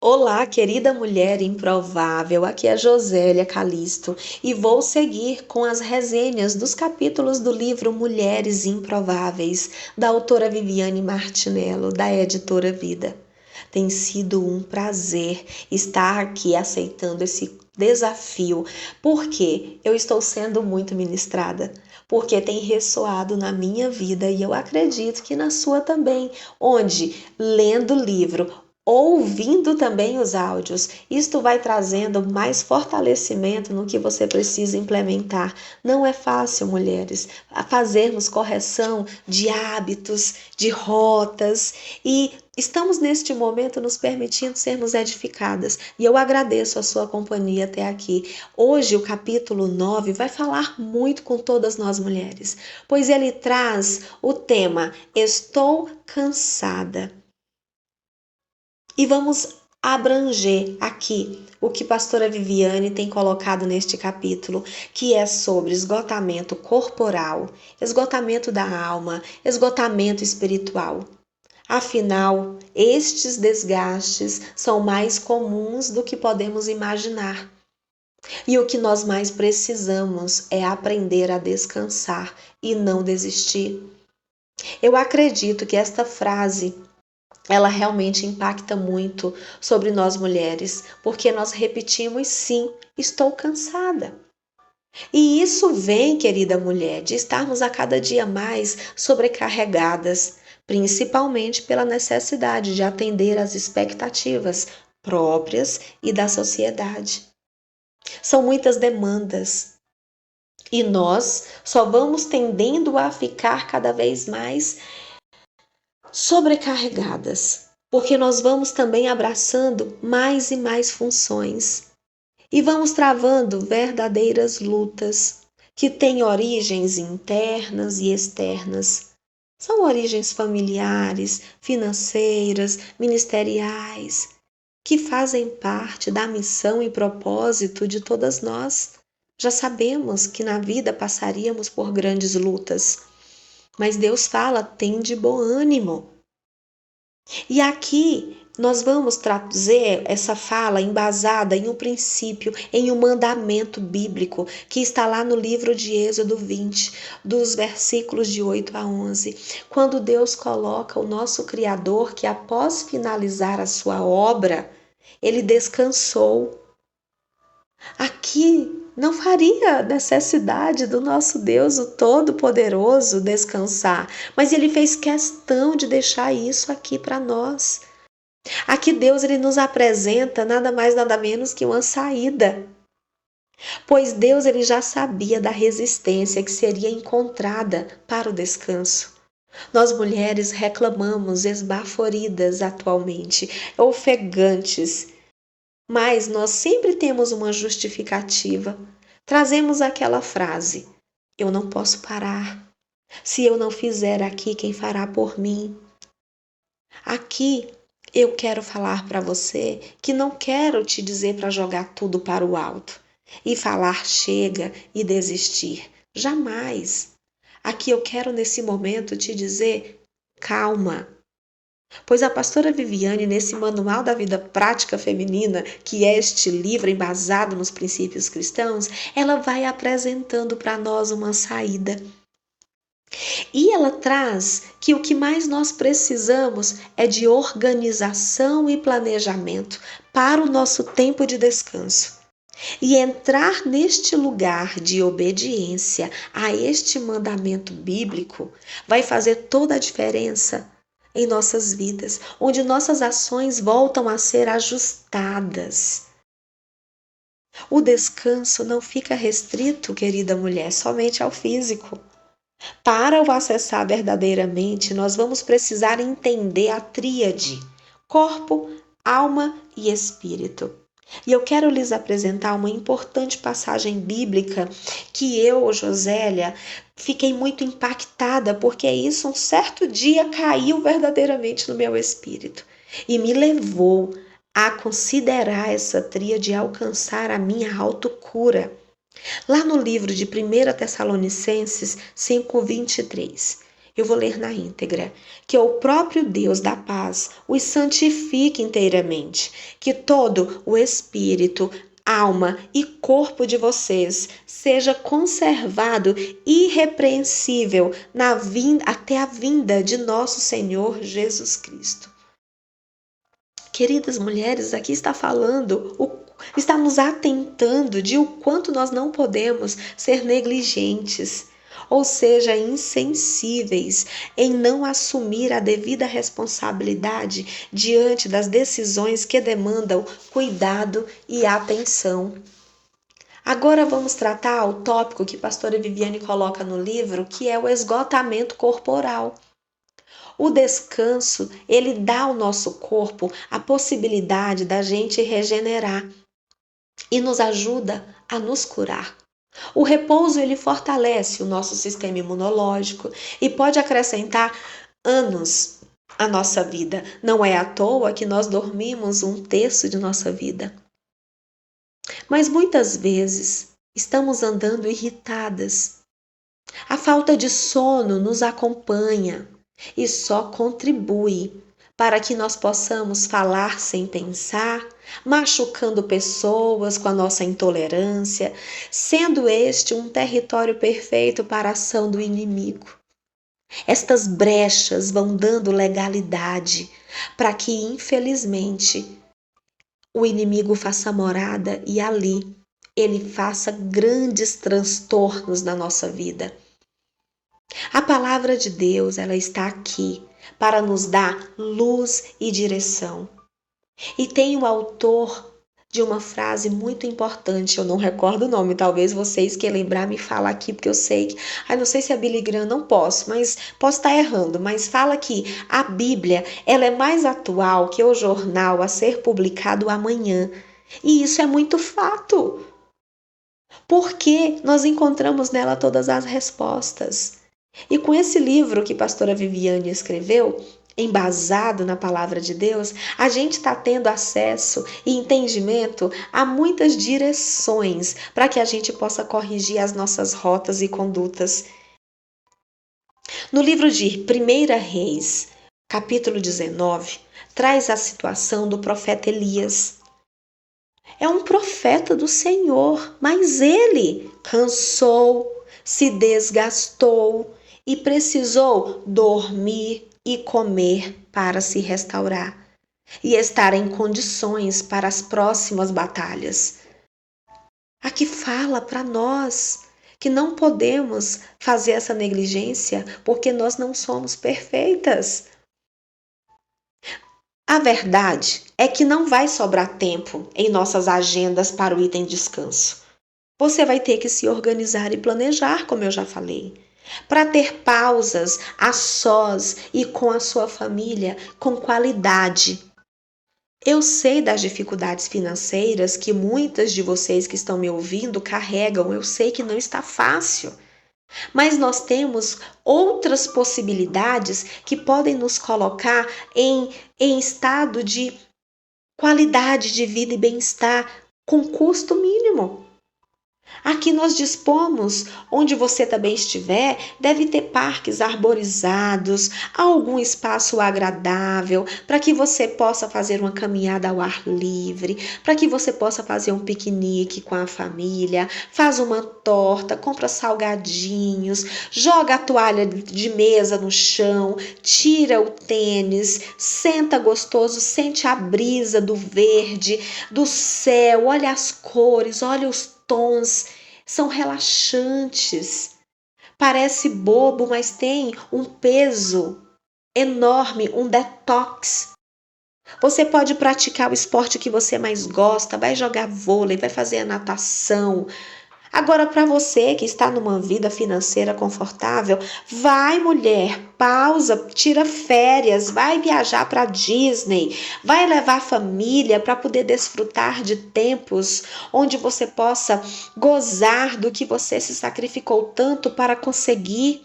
Olá, querida mulher improvável, aqui é Josélia Calisto e vou seguir com as resenhas dos capítulos do livro Mulheres Improváveis, da autora Viviane Martinello, da editora Vida. Tem sido um prazer estar aqui aceitando esse desafio, porque eu estou sendo muito ministrada, porque tem ressoado na minha vida e eu acredito que na sua também, onde, lendo o livro, ouvindo também os áudios, isto vai trazendo mais fortalecimento no que você precisa implementar. Não é fácil, mulheres, fazermos correção de hábitos, de rotas e estamos neste momento nos permitindo sermos edificadas. E eu agradeço a sua companhia até aqui. Hoje o capítulo 9 vai falar muito com todas nós mulheres, pois ele traz o tema Estou cansada. E vamos abranger aqui o que pastora Viviane tem colocado neste capítulo, que é sobre esgotamento corporal, esgotamento da alma, esgotamento espiritual. Afinal, estes desgastes são mais comuns do que podemos imaginar. E o que nós mais precisamos é aprender a descansar e não desistir. Eu acredito que esta frase ela realmente impacta muito sobre nós mulheres, porque nós repetimos sim, estou cansada. E isso vem, querida mulher, de estarmos a cada dia mais sobrecarregadas, principalmente pela necessidade de atender às expectativas próprias e da sociedade. São muitas demandas e nós só vamos tendendo a ficar cada vez mais sobrecarregadas, porque nós vamos também abraçando mais e mais funções e vamos travando verdadeiras lutas que têm origens internas e externas. São origens familiares, financeiras, ministeriais, que fazem parte da missão e propósito de todas nós. Já sabemos que na vida passaríamos por grandes lutas, mas Deus fala, tende bom ânimo. E aqui nós vamos trazer essa fala embasada em um princípio, em um mandamento bíblico, que está lá no livro de Êxodo 20, dos versículos de 8 a 11, quando Deus coloca o nosso Criador, que após finalizar a sua obra, ele descansou. Aqui não faria necessidade do nosso Deus, o Todo-Poderoso, descansar, mas ele fez questão de deixar isso aqui para nós. Aqui Deus ele nos apresenta nada mais nada menos que uma saída. Pois Deus ele já sabia da resistência que seria encontrada para o descanso. Nós mulheres reclamamos esbaforidas atualmente, ofegantes, mas nós sempre temos uma justificativa. Trazemos aquela frase: eu não posso parar. Se eu não fizer aqui, quem fará por mim? Aqui eu quero falar para você que não quero te dizer para jogar tudo para o alto e falar chega e desistir. Jamais. Aqui eu quero nesse momento te dizer calma. Pois a pastora Viviane, nesse Manual da Vida Prática Feminina, que é este livro embasado nos princípios cristãos, ela vai apresentando para nós uma saída. E ela traz que o que mais nós precisamos é de organização e planejamento para o nosso tempo de descanso. E entrar neste lugar de obediência a este mandamento bíblico vai fazer toda a diferença em nossas vidas, onde nossas ações voltam a ser ajustadas. O descanso não fica restrito, querida mulher, somente ao físico. Para o acessar verdadeiramente, nós vamos precisar entender a tríade: corpo, alma e espírito. E eu quero lhes apresentar uma importante passagem bíblica que eu, Josélia, fiquei muito impactada, porque isso um certo dia caiu verdadeiramente no meu espírito e me levou a considerar essa tríade e alcançar a minha autocura. Lá no livro de 1 Tessalonicenses 5:23, Eu vou ler na íntegra. Que o próprio Deus da paz os santifique inteiramente, que todo o espírito, alma e corpo de vocês seja conservado irrepreensível até a vinda de nosso Senhor Jesus Cristo. Queridas mulheres, aqui está falando, está nos atentando de o quanto nós não podemos ser negligentes, ou seja, insensíveis em não assumir a devida responsabilidade diante das decisões que demandam cuidado e atenção. Agora vamos tratar o tópico que a pastora Viviane coloca no livro, que é o esgotamento corporal. O descanso, ele dá ao nosso corpo a possibilidade da gente regenerar e nos ajuda a nos curar. O repouso, ele fortalece o nosso sistema imunológico e pode acrescentar anos à nossa vida. Não é à toa que nós dormimos 1/3 de nossa vida. Mas muitas vezes estamos andando irritadas. A falta de sono nos acompanha e só contribui para que nós possamos falar sem pensar, machucando pessoas com a nossa intolerância, sendo este um território perfeito para a ação do inimigo. Estas brechas vão dando legalidade para que, infelizmente, o inimigo faça morada e ali ele faça grandes transtornos na nossa vida. A palavra de Deus, ela está aqui para nos dar luz e direção. E tem o autor de uma frase muito importante, eu não recordo o nome, talvez vocês que lembrar me fala aqui, porque eu sei que, não sei se é Billy Graham, não posso, mas posso estar errando, mas fala que a Bíblia, ela é mais atual que o jornal a ser publicado amanhã. E isso é muito fato, porque nós encontramos nela todas as respostas. E com esse livro que a pastora Viviane escreveu, embasado na palavra de Deus, a gente está tendo acesso e entendimento a muitas direções para que a gente possa corrigir as nossas rotas e condutas. No livro de 1 Reis, capítulo 19, traz a situação do profeta Elias. É um profeta do Senhor, mas ele cansou, se desgastou e precisou dormir e comer para se restaurar e estar em condições para as próximas batalhas. Aqui fala para nós que não podemos fazer essa negligência porque nós não somos perfeitas. A verdade é que não vai sobrar tempo em nossas agendas para o item descanso. Você vai ter que se organizar e planejar, como eu já falei, para ter pausas a sós e com a sua família com qualidade. Eu sei das dificuldades financeiras que muitas de vocês que estão me ouvindo carregam, eu sei que não está fácil. Mas nós temos outras possibilidades que podem nos colocar em estado de qualidade de vida e bem-estar com custo mínimo. Aqui nós dispomos, onde você também estiver, deve ter parques arborizados, algum espaço agradável, para que você possa fazer uma caminhada ao ar livre, para que você possa fazer um piquenique com a família, faz uma torta, compra salgadinhos, joga a toalha de mesa no chão, tira o tênis, senta gostoso, sente a brisa do verde, do céu, olha as cores, olha os tons, são relaxantes. Parece bobo, mas tem um peso enorme, um detox. Você pode praticar o esporte que você mais gosta, vai jogar vôlei, vai fazer a natação. Agora, para você que está numa vida financeira confortável, vai, mulher, pausa, tira férias, vai viajar para Disney, vai levar a família para poder desfrutar de tempos onde você possa gozar do que você se sacrificou tanto para conseguir.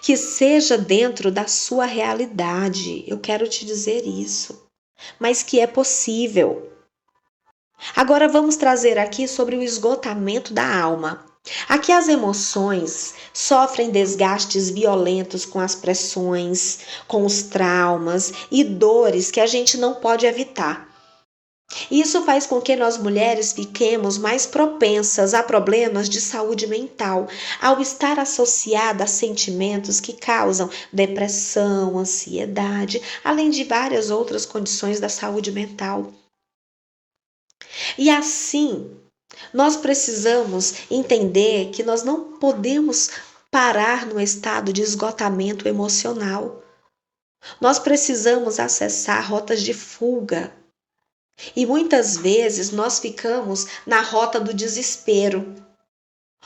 Que seja dentro da sua realidade, eu quero te dizer isso, mas que é possível. Agora vamos trazer aqui sobre o esgotamento da alma. Aqui as emoções sofrem desgastes violentos com as pressões, com os traumas e dores que a gente não pode evitar. Isso faz com que nós mulheres fiquemos mais propensas a problemas de saúde mental, ao estar associada a sentimentos que causam depressão, ansiedade, além de várias outras condições da saúde mental. E assim, nós precisamos entender que nós não podemos parar no estado de esgotamento emocional. Nós precisamos acessar rotas de fuga. E muitas vezes nós ficamos na rota do desespero,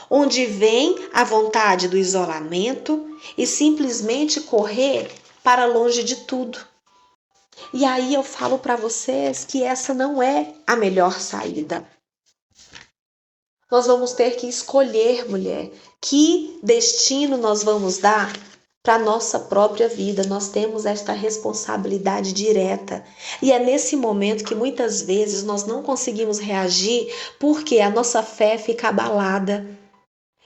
onde vem a vontade do isolamento e simplesmente correr para longe de tudo. E aí eu falo para vocês que essa não é a melhor saída. Nós vamos ter que escolher, mulher, que destino nós vamos dar para a nossa própria vida. Nós temos esta responsabilidade direta. E é nesse momento que muitas vezes nós não conseguimos reagir porque a nossa fé fica abalada.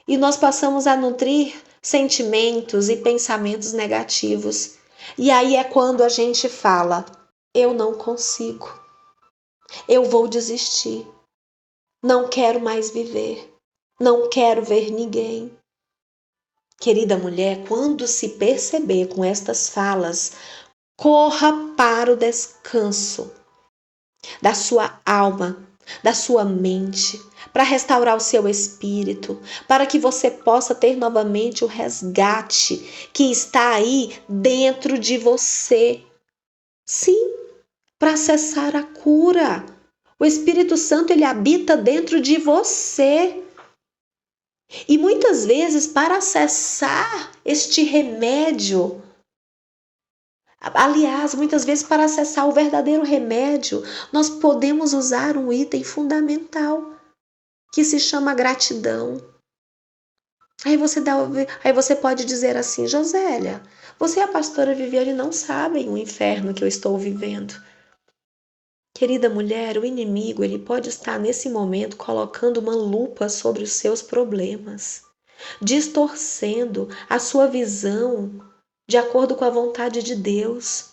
E nós passamos a nutrir sentimentos e pensamentos negativos. E aí é quando a gente fala: eu não consigo, eu vou desistir. Não quero mais viver. Não quero ver ninguém. Querida mulher, quando se perceber com estas falas, corra para o descanso da sua alma, da sua mente, para restaurar o seu espírito, para que você possa ter novamente o resgate que está aí dentro de você. Sim, para acessar a cura. O Espírito Santo, ele habita dentro de você. E muitas vezes, para acessar este remédio, aliás, muitas vezes para acessar o verdadeiro remédio, nós podemos usar um item fundamental, que se chama gratidão. Aí você pode dizer assim: Josélia, você e a pastora Viviane não sabem o inferno que eu estou vivendo. Querida mulher, o inimigo, ele pode estar nesse momento colocando uma lupa sobre os seus problemas, distorcendo a sua visão de acordo com a vontade de Deus.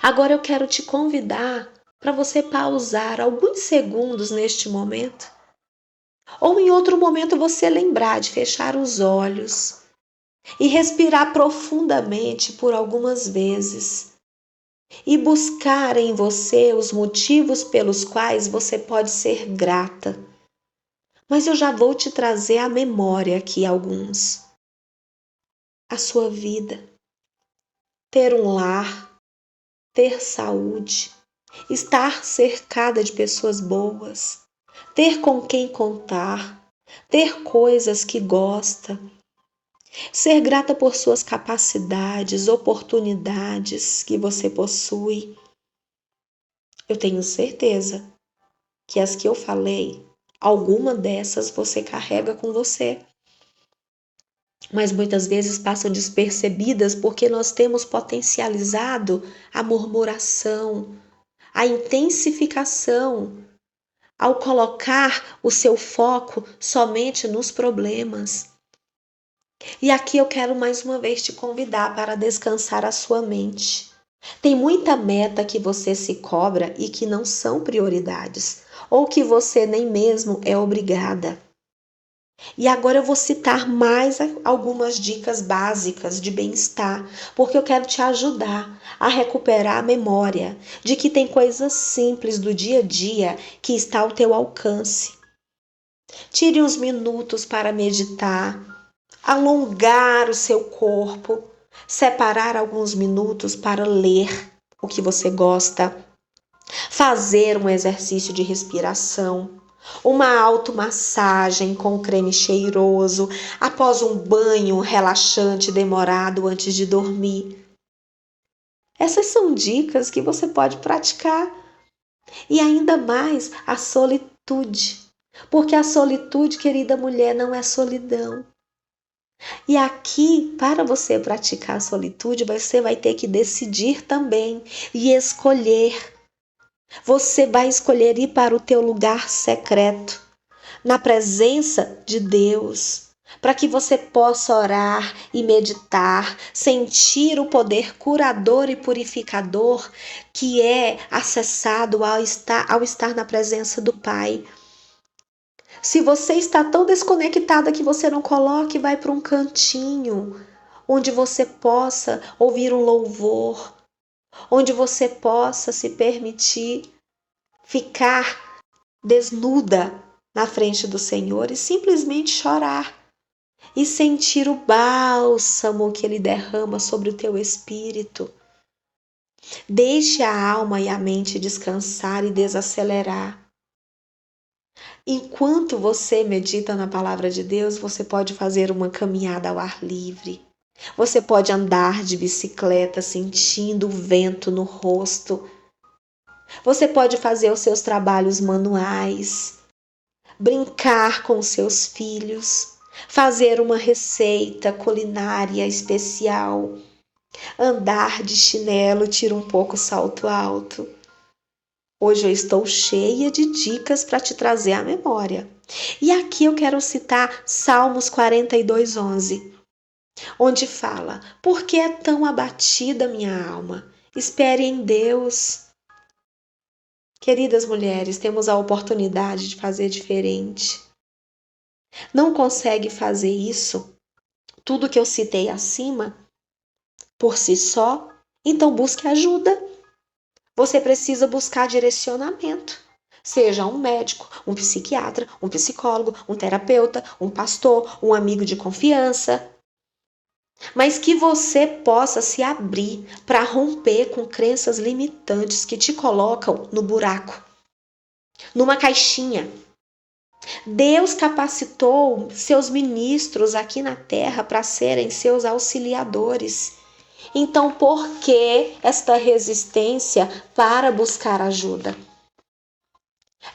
Agora eu quero te convidar para você pausar alguns segundos neste momento, ou em outro momento você lembrar de fechar os olhos e respirar profundamente por algumas vezes. E buscar em você os motivos pelos quais você pode ser grata. Mas eu já vou te trazer à memória aqui alguns. A sua vida, ter um lar, ter saúde, estar cercada de pessoas boas, ter com quem contar, ter coisas que gosta, ser grata por suas capacidades, oportunidades que você possui. Eu tenho certeza que as que eu falei, alguma dessas você carrega com você. Mas muitas vezes passam despercebidas porque nós temos potencializado a murmuração, a intensificação, ao colocar o seu foco somente nos problemas. E aqui eu quero mais uma vez te convidar para descansar a sua mente. Tem muita meta que você se cobra e que não são prioridades, ou que você nem mesmo é obrigada. E agora eu vou citar mais algumas dicas básicas de bem-estar, porque eu quero te ajudar a recuperar a memória de que tem coisas simples do dia a dia que está ao teu alcance. Tire uns minutos para meditar, alongar o seu corpo, separar alguns minutos para ler o que você gosta, fazer um exercício de respiração, uma automassagem com creme cheiroso após um banho relaxante demorado antes de dormir. Essas são dicas que você pode praticar. E ainda mais a solitude, porque a solitude, querida mulher, não é solidão. E aqui, para você praticar a solitude, você vai ter que decidir também e escolher. Você vai escolher ir para o teu lugar secreto, na presença de Deus, para que você possa orar e meditar, sentir o poder curador e purificador que é acessado ao estar na presença do Pai. Se você está tão desconectada que você não coloque, vai para um cantinho onde você possa ouvir um louvor, onde você possa se permitir ficar desnuda na frente do Senhor e simplesmente chorar e sentir o bálsamo que Ele derrama sobre o teu espírito. Deixe a alma e a mente descansar e desacelerar. Enquanto você medita na palavra de Deus, você pode fazer uma caminhada ao ar livre. Você pode andar de bicicleta sentindo o vento no rosto. Você pode fazer os seus trabalhos manuais, brincar com seus filhos, fazer uma receita culinária especial, andar de chinelo, tira um pouco o salto alto. Hoje eu estou cheia de dicas para te trazer à memória. E aqui eu quero citar Salmos 42:11, onde fala: por que é tão abatida minha alma? Espere em Deus. Queridas mulheres, temos a oportunidade de fazer diferente. Não consegue fazer isso, tudo que eu citei acima, por si só? Então busque ajuda. Você precisa buscar direcionamento. Seja um médico, um psiquiatra, um psicólogo, um terapeuta, um pastor, um amigo de confiança. Mas que você possa se abrir para romper com crenças limitantes que te colocam no buraco, numa caixinha. Deus capacitou seus ministros aqui na terra para serem seus auxiliadores. Então, por que esta resistência para buscar ajuda?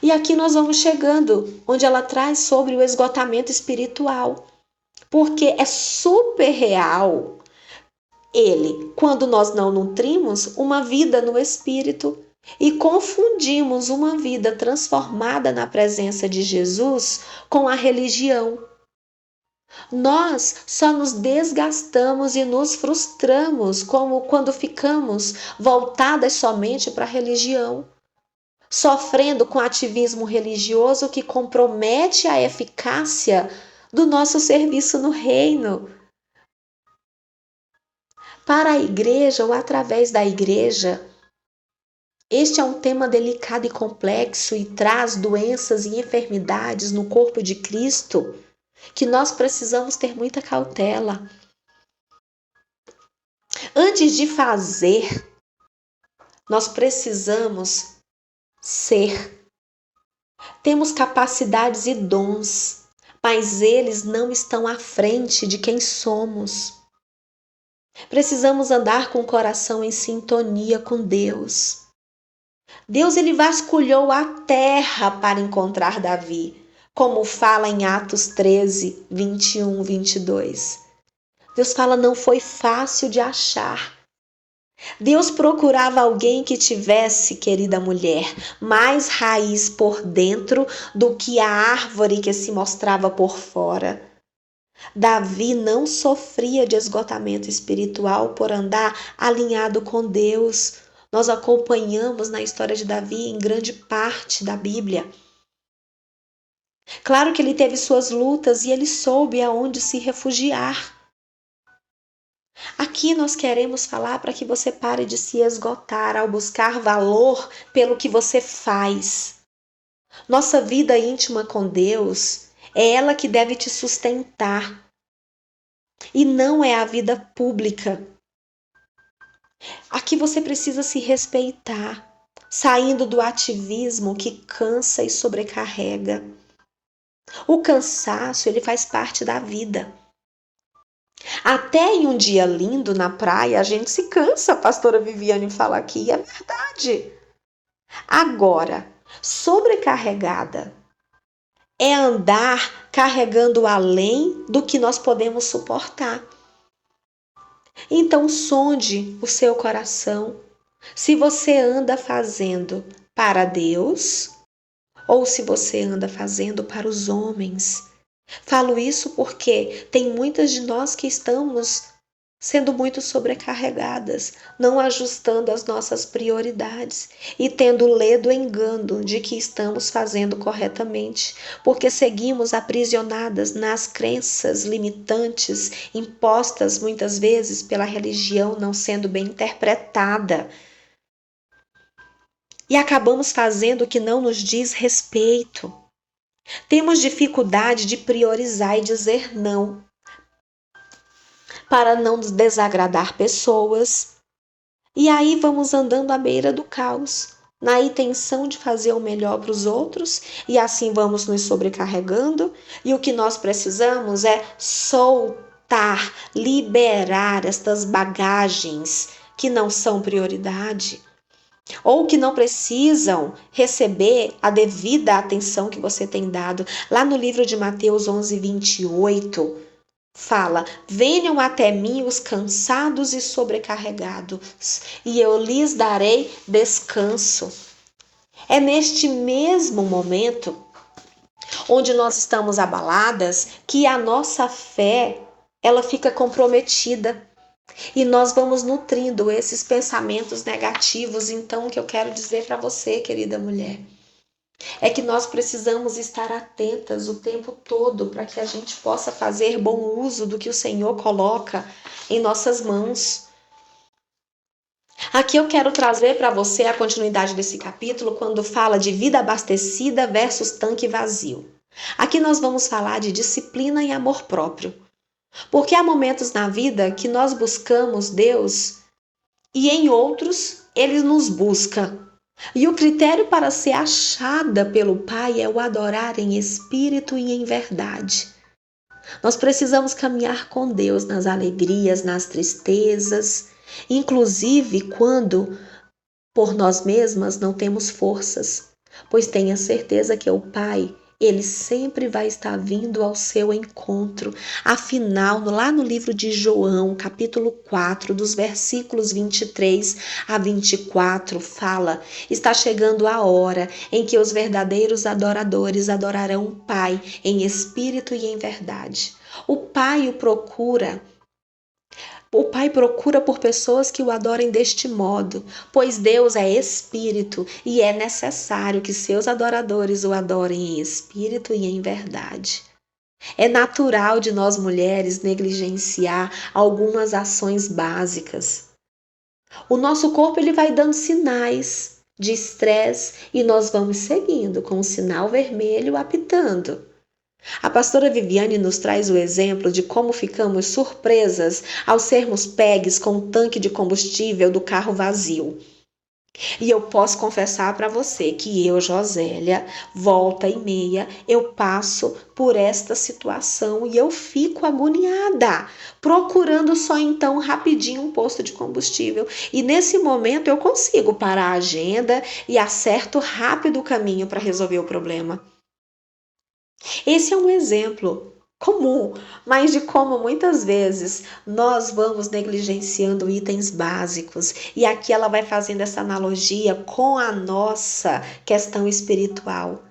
E aqui nós vamos chegando, onde ela traz sobre o esgotamento espiritual. Porque é super real ele, quando nós não nutrimos uma vida no espírito e confundimos uma vida transformada na presença de Jesus com a religião. Nós só nos desgastamos e nos frustramos como quando ficamos voltadas somente para a religião, sofrendo com ativismo religioso que compromete a eficácia do nosso serviço no reino. Para a igreja ou através da igreja, este é um tema delicado e complexo e traz doenças e enfermidades no corpo de Cristo que nós precisamos ter muita cautela. Antes de fazer, nós precisamos ser. Temos capacidades e dons, mas eles não estão à frente de quem somos. Precisamos andar com o coração em sintonia com Deus. Deus ele vasculhou a terra para encontrar Davi, como fala em Atos 13, 21, 22. Deus fala, não foi fácil de achar. Deus procurava alguém que tivesse, querida mulher, mais raiz por dentro do que a árvore que se mostrava por fora. Davi não sofria de esgotamento espiritual por andar alinhado com Deus. Nós acompanhamos na história de Davi em grande parte da Bíblia. Claro que ele teve suas lutas e ele soube aonde se refugiar. Aqui nós queremos falar para que você pare de se esgotar ao buscar valor pelo que você faz. Nossa vida íntima com Deus é ela que deve te sustentar e não é a vida pública. Aqui você precisa se respeitar, saindo do ativismo que cansa e sobrecarrega. O cansaço, ele faz parte da vida. Até em um dia lindo na praia, a gente se cansa, a pastora Viviane fala aqui, e é verdade. Agora, sobrecarregada é andar carregando além do que nós podemos suportar. Então, sonde o seu coração. Se você anda fazendo para Deus ou se você anda fazendo para os homens. Falo isso porque tem muitas de nós que estamos sendo muito sobrecarregadas, não ajustando as nossas prioridades e tendo ledo engano de que estamos fazendo corretamente, porque seguimos aprisionadas nas crenças limitantes impostas muitas vezes pela religião não sendo bem interpretada. E acabamos fazendo o que não nos diz respeito. Temos dificuldade de priorizar e dizer não, para não desagradar pessoas. E aí vamos andando à beira do caos, na intenção de fazer o melhor para os outros, e assim vamos nos sobrecarregando. E o que nós precisamos é soltar, liberar estas bagagens que não são prioridade, ou que não precisam receber a devida atenção que você tem dado. Lá no livro de Mateus 11:28, fala: venham até mim os cansados e sobrecarregados, e eu lhes darei descanso. É neste mesmo momento onde nós estamos abaladas que a nossa fé, ela fica comprometida. E nós vamos nutrindo esses pensamentos negativos. Então, o que eu quero dizer para você, querida mulher, é que nós precisamos estar atentas o tempo todo para que a gente possa fazer bom uso do que o Senhor coloca em nossas mãos. Aqui eu quero trazer para você a continuidade desse capítulo quando fala de vida abastecida versus tanque vazio. Aqui nós vamos falar de disciplina e amor próprio. Porque há momentos na vida que nós buscamos Deus e em outros Ele nos busca. E o critério para ser achada pelo Pai é o adorar em espírito e em verdade. Nós precisamos caminhar com Deus nas alegrias, nas tristezas, inclusive quando por nós mesmas não temos forças, pois tenha certeza que o Pai, Ele sempre vai estar vindo ao seu encontro. Afinal, lá no livro de João, capítulo 4, dos versículos 23 a 24, fala: está chegando a hora em que os verdadeiros adoradores adorarão o Pai em espírito e em verdade. O Pai procura por pessoas que o adorem deste modo, pois Deus é espírito e é necessário que seus adoradores o adorem em espírito e em verdade. É natural de nós mulheres negligenciar algumas ações básicas. O nosso corpo ele vai dando sinais de estresse e nós vamos seguindo com o sinal vermelho apitando. A pastora Viviane nos traz o exemplo de como ficamos surpresas ao sermos pegues com o tanque de combustível do carro vazio. E eu posso confessar para você que eu, Josélia, volta e meia, eu passo por esta situação e eu fico agoniada, procurando só então rapidinho um posto de combustível. E nesse momento eu consigo parar a agenda e acerto rápido o caminho para resolver o problema. Esse é um exemplo comum, mas de como muitas vezes nós vamos negligenciando itens básicos. E aqui ela vai fazendo essa analogia com a nossa questão espiritual.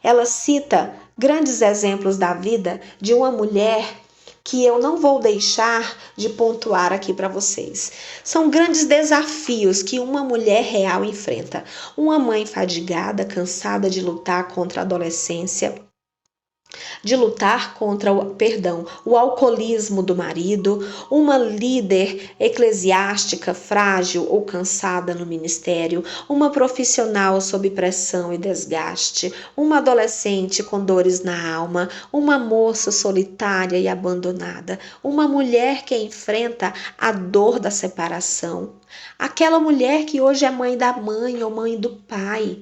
Ela cita grandes exemplos da vida de uma mulher que eu não vou deixar de pontuar aqui para vocês. São grandes desafios que uma mulher real enfrenta. Uma mãe fadigada, cansada de lutar contra a adolescência, de lutar contra o alcoolismo do marido, uma líder eclesiástica frágil ou cansada no ministério, uma profissional sob pressão e desgaste, uma adolescente com dores na alma, uma moça solitária e abandonada, uma mulher que enfrenta a dor da separação, aquela mulher que hoje é mãe da mãe ou mãe do pai,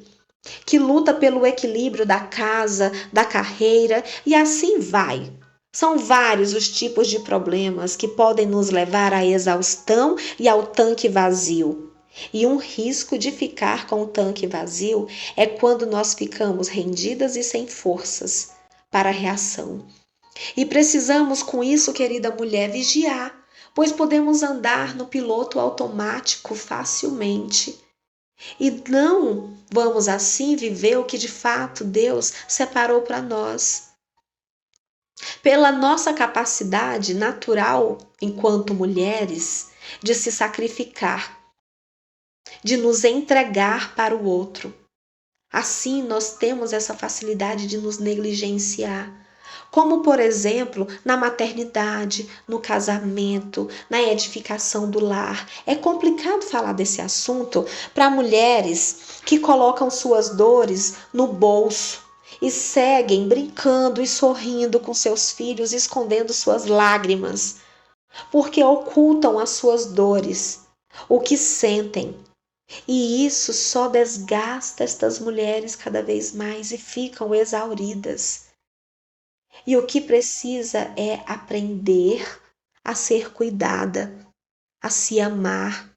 que luta pelo equilíbrio da casa, da carreira e assim vai. São vários os tipos de problemas que podem nos levar à exaustão e ao tanque vazio. E um risco de ficar com o tanque vazio é quando nós ficamos rendidas e sem forças para a reação. E precisamos com isso, querida mulher, vigiar, pois podemos andar no piloto automático facilmente. E não vamos assim viver o que de fato Deus separou para nós. Pela nossa capacidade natural, enquanto mulheres, de se sacrificar, de nos entregar para o outro. Assim, nós temos essa facilidade de nos negligenciar. Como, por exemplo, na maternidade, no casamento, na edificação do lar. É complicado falar desse assunto para mulheres que colocam suas dores no bolso e seguem brincando e sorrindo com seus filhos, escondendo suas lágrimas, porque ocultam as suas dores, o que sentem. E isso só desgasta estas mulheres cada vez mais e ficam exauridas. E o que precisa é aprender a ser cuidada, a se amar.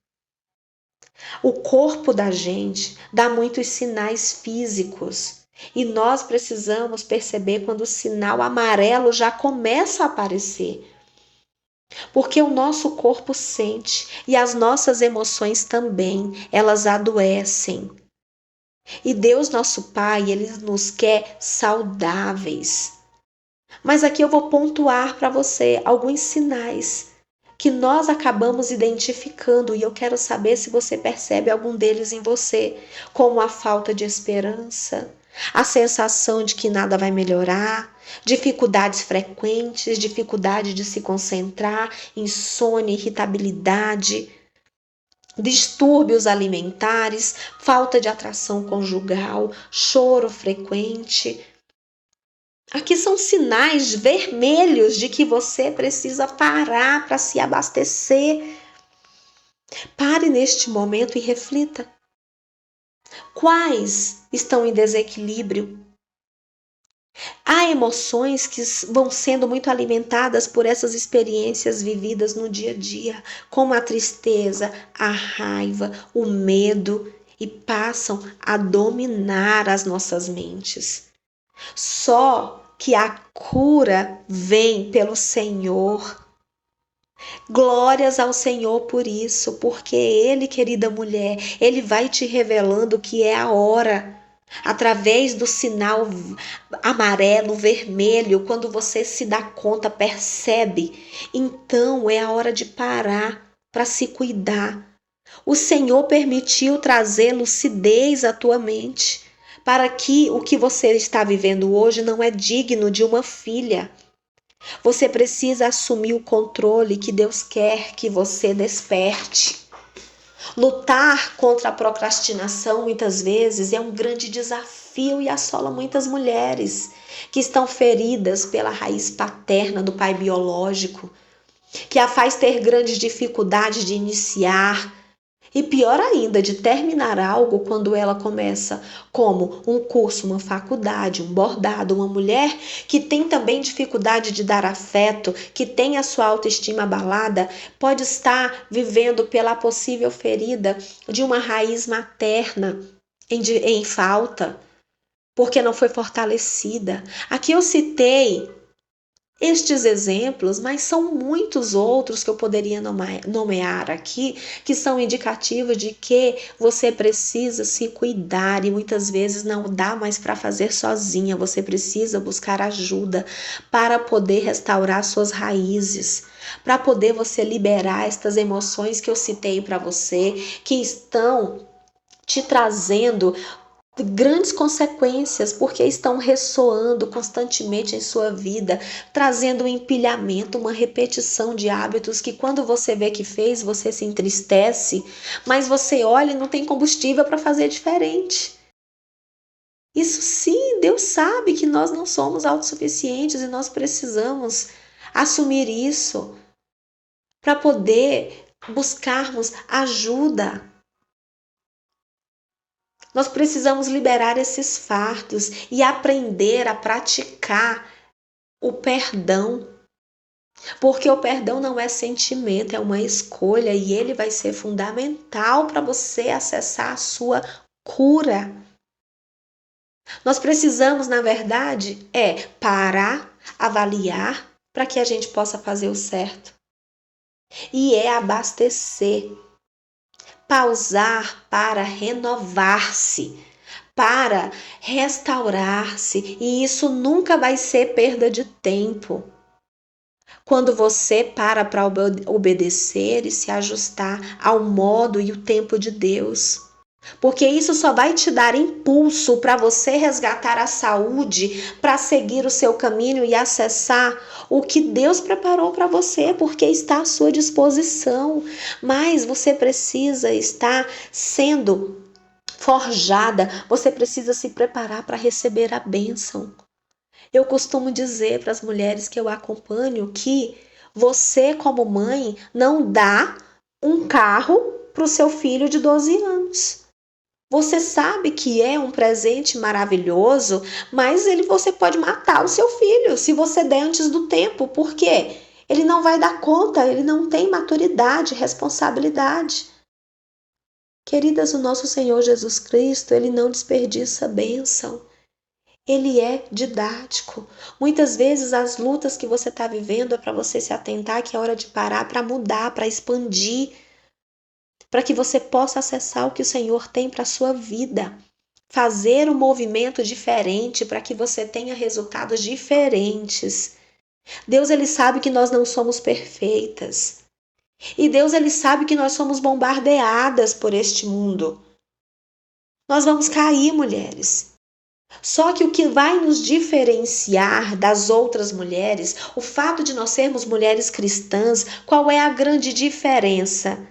O corpo da gente dá muitos sinais físicos e nós precisamos perceber quando o sinal amarelo já começa a aparecer. Porque o nosso corpo sente e as nossas emoções também, elas adoecem. E Deus, nosso Pai, Ele nos quer saudáveis. Mas aqui eu vou pontuar para você alguns sinais que nós acabamos identificando e eu quero saber se você percebe algum deles em você, como a falta de esperança, a sensação de que nada vai melhorar, dificuldades frequentes, dificuldade de se concentrar, insônia, irritabilidade, distúrbios alimentares, falta de atração conjugal, choro frequente. Aqui são sinais vermelhos de que você precisa parar para se abastecer. Pare neste momento e reflita. Quais estão em desequilíbrio? Há emoções que vão sendo muito alimentadas por essas experiências vividas no dia a dia, como a tristeza, a raiva, o medo, e passam a dominar as nossas mentes. Só que a cura vem pelo Senhor. Glórias ao Senhor por isso, porque Ele, querida mulher, Ele vai te revelando que é a hora. Através do sinal amarelo, vermelho, quando você se dá conta, percebe, então é a hora de parar para se cuidar. O Senhor permitiu trazer lucidez à tua mente, para que o que você está vivendo hoje não é digno de uma filha. Você precisa assumir o controle que Deus quer que você desperte. Lutar contra a procrastinação muitas vezes é um grande desafio e assola muitas mulheres que estão feridas pela raiz paterna do pai biológico, que a faz ter grandes dificuldades de iniciar e pior ainda, de terminar algo quando ela começa, como um curso, uma faculdade, um bordado, uma mulher que tem também dificuldade de dar afeto, que tem a sua autoestima abalada, pode estar vivendo pela possível ferida de uma raiz materna em falta, porque não foi fortalecida. Aqui eu citei estes exemplos, mas são muitos outros que eu poderia nomear aqui, que são indicativos de que você precisa se cuidar e muitas vezes não dá mais para fazer sozinha, você precisa buscar ajuda para poder restaurar suas raízes, para poder você liberar estas emoções que eu citei para você, que estão te trazendo grandes consequências, porque estão ressoando constantemente em sua vida, trazendo um empilhamento, uma repetição de hábitos que quando você vê que fez, você se entristece, mas você olha e não tem combustível para fazer diferente. Isso sim, Deus sabe que nós não somos autossuficientes e nós precisamos assumir isso para poder buscarmos ajuda. Nós precisamos liberar esses fardos e aprender a praticar o perdão. Porque o perdão não é sentimento, é uma escolha e ele vai ser fundamental para você acessar a sua cura. Nós precisamos, na verdade, parar, avaliar para que a gente possa fazer o certo. E abastecer. pausar para renovar-se, para restaurar-se, e isso nunca vai ser perda de tempo. Quando você para obedecer e se ajustar ao modo e o tempo de Deus. Porque isso só vai te dar impulso para você resgatar a saúde, para seguir o seu caminho e acessar o que Deus preparou para você, porque está à sua disposição. Mas você precisa estar sendo forjada, você precisa se preparar para receber a bênção. Eu costumo dizer para as mulheres que eu acompanho que você, como mãe, não dá um carro para o seu filho de 12 anos. Você sabe que é um presente maravilhoso, mas você pode matar o seu filho se você der antes do tempo. Por quê? Ele não vai dar conta, ele não tem maturidade, responsabilidade. Queridas, o nosso Senhor Jesus Cristo, ele não desperdiça bênção. Ele é didático. Muitas vezes as lutas que você está vivendo é para você se atentar que é hora de parar, para mudar, para expandir, para que você possa acessar o que o Senhor tem para a sua vida. Fazer um movimento diferente para que você tenha resultados diferentes. Deus, ele sabe que nós não somos perfeitas. E Deus, ele sabe que nós somos bombardeadas por este mundo. Nós vamos cair, mulheres. Só que o que vai nos diferenciar das outras mulheres, o fato de nós sermos mulheres cristãs, qual é a grande diferença?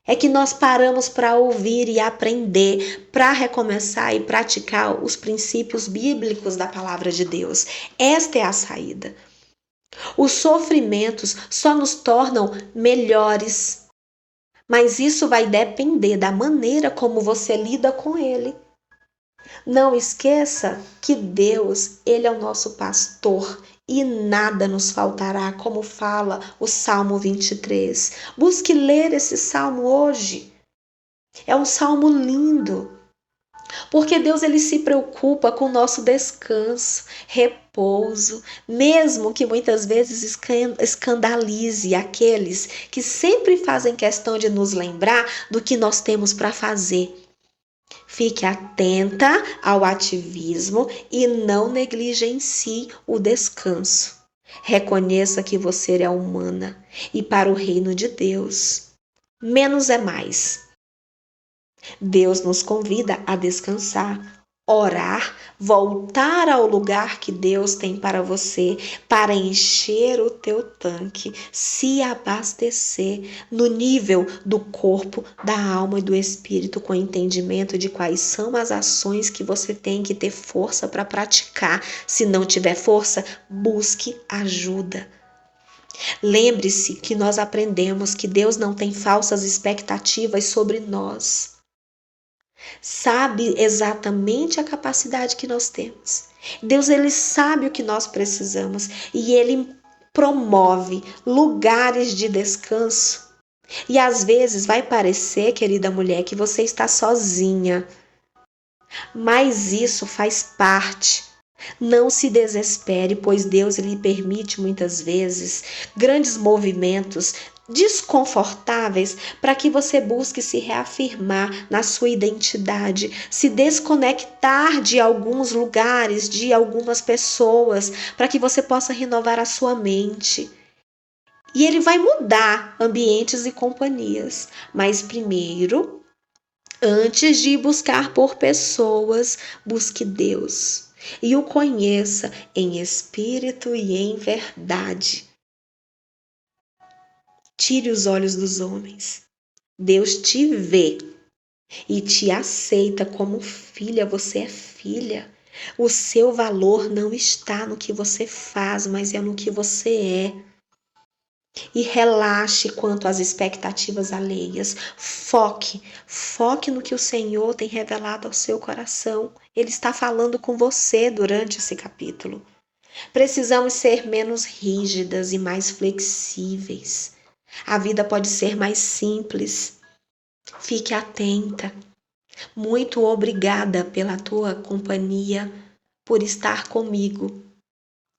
É que nós paramos para ouvir e aprender, para recomeçar e praticar os princípios bíblicos da palavra de Deus. Esta é a saída. Os sofrimentos só nos tornam melhores, mas isso vai depender da maneira como você lida com ele. Não esqueça que Deus, ele é o nosso pastor e nada nos faltará, como fala o Salmo 23. Busque ler esse salmo hoje. É um salmo lindo, porque Deus, ele se preocupa com o nosso descanso, repouso, mesmo que muitas vezes escandalize aqueles que sempre fazem questão de nos lembrar do que nós temos para fazer. Fique atenta ao ativismo e não negligencie o descanso. Reconheça que você é humana e para o reino de Deus, menos é mais. Deus nos convida a descansar, orar, voltar ao lugar que Deus tem para você, para encher o teu tanque, se abastecer no nível do corpo, da alma e do espírito, com entendimento de quais são as ações que você tem que ter força para praticar. Se não tiver força, busque ajuda. Lembre-se que nós aprendemos que Deus não tem falsas expectativas sobre nós. Sabe exatamente a capacidade que nós temos. Deus, ele sabe o que nós precisamos e ele promove lugares de descanso. E às vezes vai parecer, querida mulher, que você está sozinha, mas isso faz parte. Não se desespere, pois Deus, ele permite muitas vezes grandes movimentos desconfortáveis para que você busque se reafirmar na sua identidade, se desconectar de alguns lugares, de algumas pessoas, para que você possa renovar a sua mente. E ele vai mudar ambientes e companhias, mas primeiro, antes de buscar por pessoas, busque Deus e o conheça em espírito e em verdade. Tire os olhos dos homens. Deus te vê e te aceita como filha. Você é filha. O seu valor não está no que você faz, mas é no que você é. E relaxe quanto às expectativas alheias. Foque no que o Senhor tem revelado ao seu coração. Ele está falando com você durante esse capítulo. Precisamos ser menos rígidas e mais flexíveis. A vida pode ser mais simples. Fique atenta. Muito obrigada pela tua companhia, por estar comigo.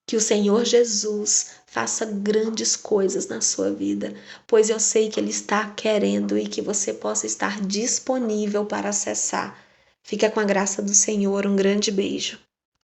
Que o Senhor Jesus faça grandes coisas na sua vida, pois eu sei que Ele está querendo e que você possa estar disponível para acessar. Fica com a graça do Senhor, um grande beijo.